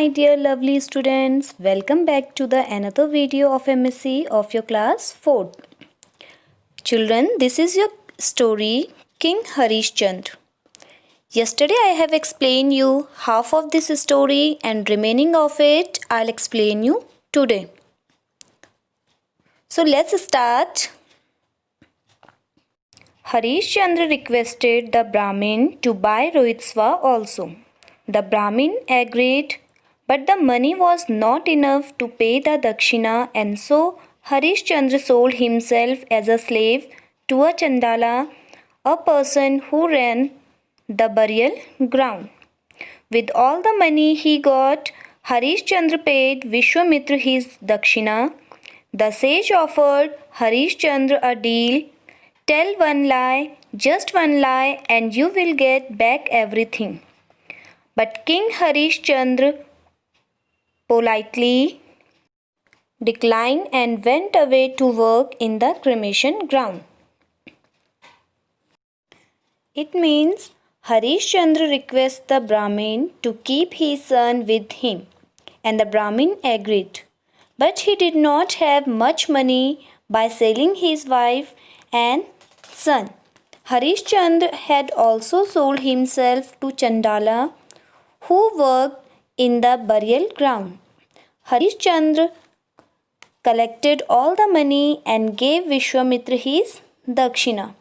my dear lovely students, welcome back to the another video of MSc of your class 4th. Children, this is your story King Harishchandra. Yesterday I have explained you half of this story and remaining of it I'll explain you today. So let's start. Harishchandra requested the Brahmin to buy Rohitsva also. The Brahmin agreed, but the money was not enough to pay the Dakshina, and so Harishchandra sold himself as a slave to a Chandala, a person who ran the burial ground. With all the money he got, Harishchandra paid Vishwamitra his Dakshina. The sage offered Harishchandra a deal. Tell one lie, just one lie, and you will get back everything. But King Harishchandra politely declined and went away to work in the cremation ground. It means Harishchandra requests the Brahmin to keep his son with him, and the Brahmin agreed. But he did not have much money by selling his wife and son. Harishchandra had also sold himself to Chandala, who worked in the burial ground. Harishchandra collected all the money and gave Vishwamitra his Dakshina.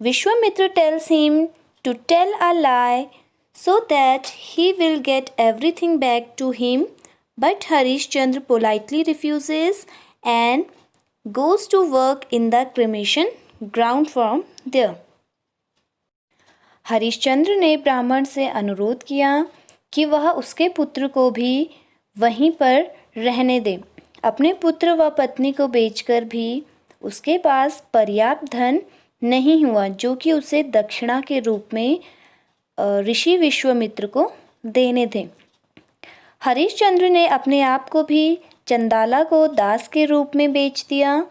Vishwamitra tells him to tell a lie so that he will get everything back to him, but Harishchandra politely refuses and goes to work in the cremation ground from there. Harishchandra ने ब्राह्मण से अनुरोध किया कि वह उसके पुत्र को भी वहीं पर रहने दे। अपने पुत्र व पत्नी को बेचकर भी उसके पास पर्याप्त धन नहीं हुआ जो कि उसे दक्षिणा के रूप में ऋषि विश्वामित्र को देने थे। हरिश्चंद्र ने अपने आप को भी चंदाला को दास के रूप में बेच दिया,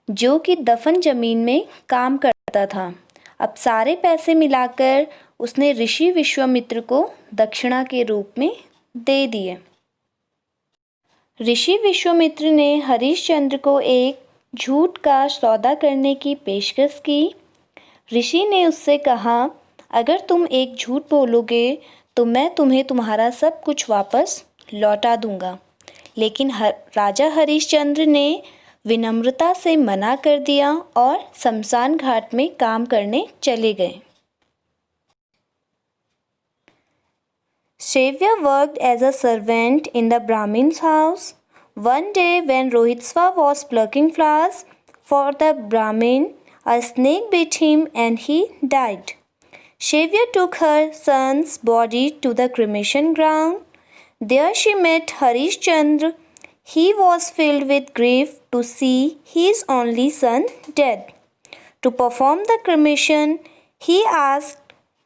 जो कि दफन जमीन में काम करता था। अब सारे पैसे मिलाकर उसने ऋषि विश्वामित्र को दक्षिणा के रूप में दे दिए। ऋषि विश्वामित्र ने हरिश्चंद्र को एक झूठ का सौदा करने की पेशकश की। ऋषि ने उससे कहा, अगर तुम एक झूठ बोलोगे तो मैं तुम्हें तुम्हारा सब कुछ वापस लौटा दूंगा। लेकिन राजा हरिश्चंद्र ने विनम्रता से मना कर दिया और शमशान घाट में काम करने चले गए। Shavya worked as a servant in the Brahmin's house. One day when Rohitsva was plucking flowers for the Brahmin, a snake bit him and he died. Shavya took her son's body to the cremation ground. There she met Harishchandra. He was filled with grief to see his only son dead. To perform the cremation, he asked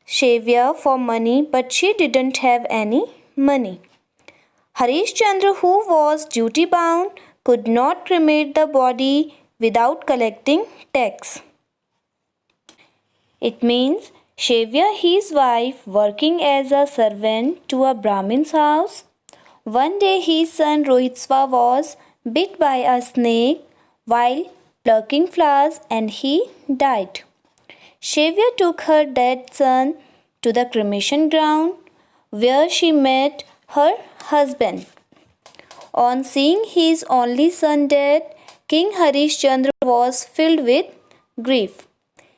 Shavya for money, but she didn't have any money. Harishchandra, who was duty bound, could not cremate the body without collecting tax. It means Shavya, his wife, working as a servant to a Brahmin's house. One day his son Rohitsva was bit by a snake while plucking flowers and he died. Shavya took her dead son to the cremation ground where she met her husband. On seeing his only son dead, King Harishchandra was filled with grief.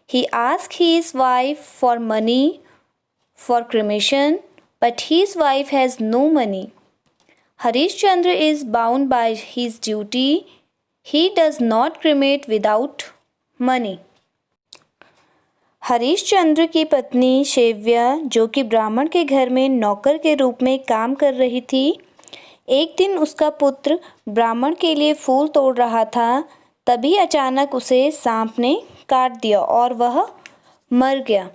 He asked his wife for money for cremation, but his wife has no money. Harishchandra is bound by his duty. He does not cremate without money. Harishchandra की पत्नी शेव्या, जो कि ब्राह्मण के घर में नौकर के रूप में काम कर रही थी, एक दिन उसका पुत्र ब्राह्मण के लिए फूल तोड़ रहा था। तभी अचानक उसे सांप ने काट दिया और वह मर गया।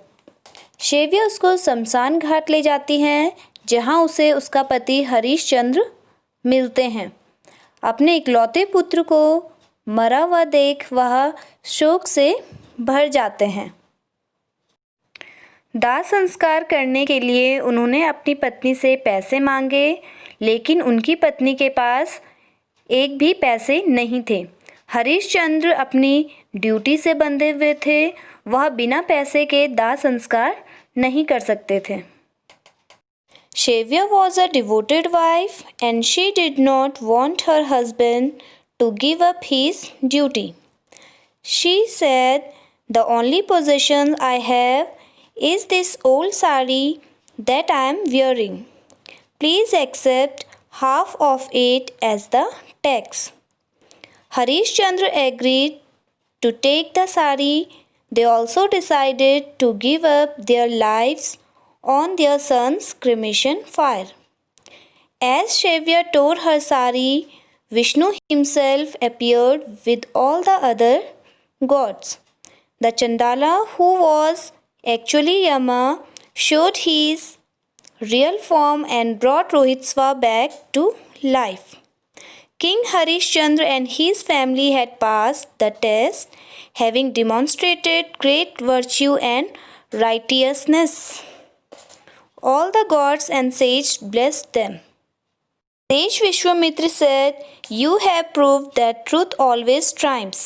शेव्या उसको शमशान घाट ले जाती हैं, जहां उसे उसका पति हरिश्चंद्र मिलते हैं। अपने इकलौते पुत्र को मरा हुआ देख वह शोक से भर जाते हैं। दाह संस्कार करने के लिए उन्होंने अपनी पत्नी से पैसे मांगे, लेकिन उनकी पत्नी के पास एक भी पैसे नहीं थे। हरिश्चंद्र अपनी ड्यूटी से बंधे हुए थे, वह बिना पैसे के दाह संस्कार नहीं कर सकते थे। Shavya was a devoted wife and she did not want her husband to give up his duty. She said, "The only possession I have is this old sari that I am wearing. Please accept half of it as the tax." Harishchandra agreed to take the sari. They also decided to give up their lives on their son's cremation fire. As Shavya tore her sari, Vishnu himself appeared with all the other gods. The Chandala, who was actually Yama, showed his real form and brought Rohitsva back to life. King Harishchandra and his family had passed the test, having demonstrated great virtue and righteousness. All the gods and sages blessed them. Sage Vishwamitra said, "You have proved that truth always triumphs.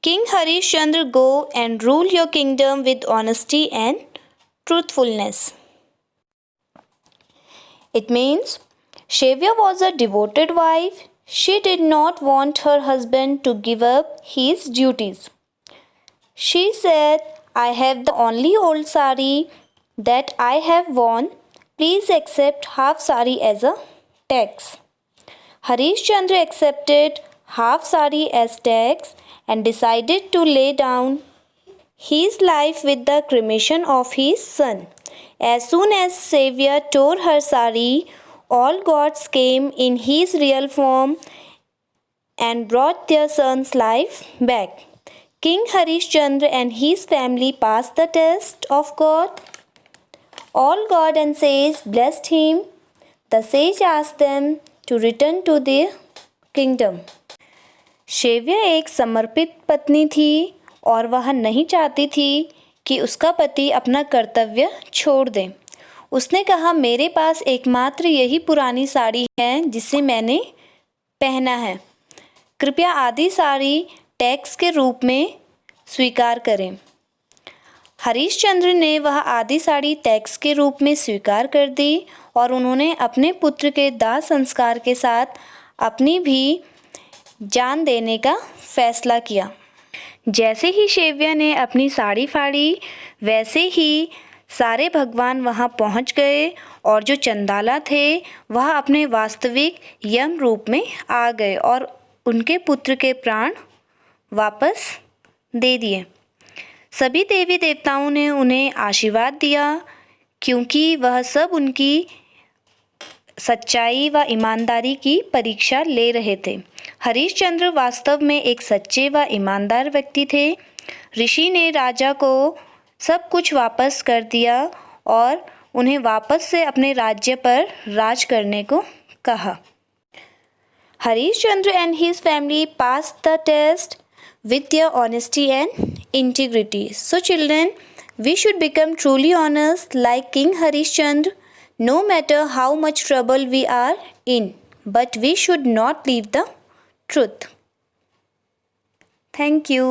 King Harishchandra, go and rule your kingdom with honesty and truthfulness." It means Shavya was a devoted wife. She did not want her husband to give up his duties. She said, "I have the only old sari that I have worn. Please accept half sari as a tax." Harishchandra accepted half sari as tax and decided to lay down his life with the cremation of his son. As soon as Shavya tore her sari, all gods came in his real form and brought their son's life back. King Harishchandra and his family passed the test of God. All God and sages blessed him. The sage asked them to return to their kingdom. Shavya एक समर्पित पत्नी थी और वह नहीं चाहती थी कि उसका पति अपना कर्तव्य छोड़ दे। उसने कहा, मेरे पास एकमात्र यही पुरानी साड़ी है जिसे मैंने पहना है। कृपया आधी साड़ी टैक्स के रूप में स्वीकार करें। हरिश्चंद्र ने वह आधी साड़ी टैक्स के रूप में स्वीकार कर दी और उन्होंने अपने पुत्र के दाह संस्कार के साथ अपनी भी जान देने का फैसला किया। जैसे ही शेव्या ने अपनी साड़ी फाड़ी, वैसे ही सारे भगवान वहाँ पहुँच गए और जो चंदाला थे वह अपने वास्तविक यम रूप में आ गए और उनके पुत्र के प्राण वापस दे दिए। सभी देवी देवताओं ने उन्हें आशीर्वाद दिया क्योंकि वह सब उनकी सच्चाई व ईमानदारी की परीक्षा ले रहे थे। हरिश्चंद्र वास्तव में एक सच्चे व ईमानदार व्यक्ति थे। ऋषि ने राजा को सब कुछ वापस कर दिया और उन्हें वापस से अपने राज्य पर राज करने को कहा। Harishchandra and his family passed the test with their honesty and integrity. So children, we should become truly honest like King Harishchandra, no matter how much trouble we are in, but we should not leave the truth. Thank you.